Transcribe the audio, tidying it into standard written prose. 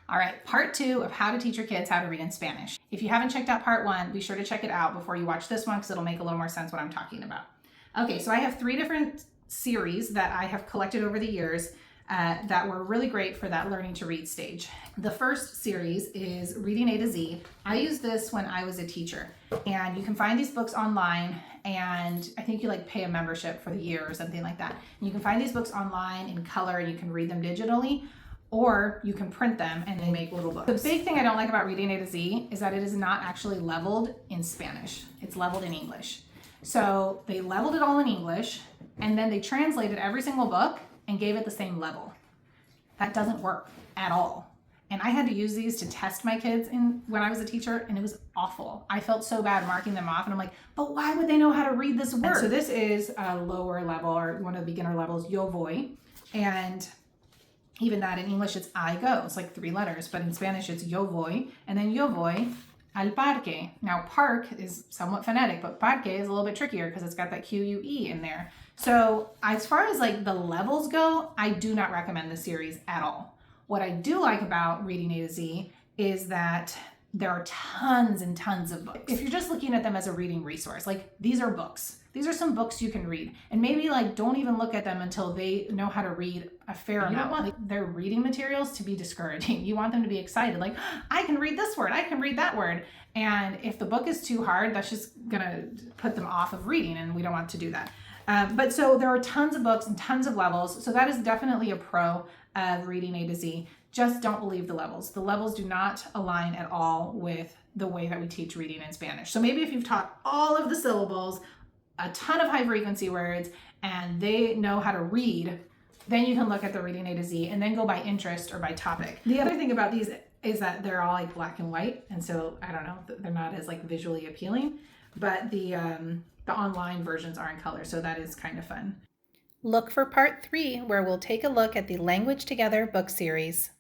All right, part 2 of how to teach your kids how to read in Spanish. If you haven't checked out part 1, be sure to check it out before you watch this one because it'll make a little more sense what I'm talking about. Okay, so I have 3 different series that I have collected over the years that were really great for that learning to read stage. The first series is Reading A to Z. I used this when I was a teacher, and you can find these books online, and I think you pay a membership for the year or something like that. And you can find these books online in color, and you can read them digitally, or you can print them and they make little books. The big thing I don't like about Reading A to Z is that it is not actually leveled in Spanish. It's leveled in English. So they leveled it all in English, and then they translated every single book and gave it the same level. That doesn't work at all. And I had to use these to test my kids when I was a teacher, and it was awful. I felt so bad marking them off, and I'm like, but why would they know how to read this word? And so this is a lower level, or one of the beginner levels, Yo Voy. And even that in English, it's I go. It's like 3 letters, but in Spanish, it's Yo Voy. And then Yo Voy al parque. Now, park is somewhat phonetic, but parque is a little bit trickier because it's got that Q-U-E in there. So as far as the levels go, I do not recommend this series at all. What I do like about Reading A to Z is that there are tons and tons of books. If you're just looking at them as a reading resource, these are books. These are some books you can read. And maybe don't even look at them until they know how to read a fair amount. You don't want their reading materials to be discouraging. You want them to be excited, I can read this word, I can read that word. And if the book is too hard, that's just gonna put them off of reading, and we don't want to do that. But so there are tons of books and tons of levels. So that is definitely a pro of Reading A to Z. Just don't believe the levels. The levels do not align at all with the way that we teach reading in Spanish. So maybe if you've taught all of the syllables, a ton of high frequency words, and they know how to read, then you can look at the Reading A to Z and then go by interest or by topic. The other thing about these is that they're all black and white. And so I don't know, they're not as visually appealing, but the online versions are in color. So that is kind of fun. Look for part 3, where we'll take a look at the Language Together book series.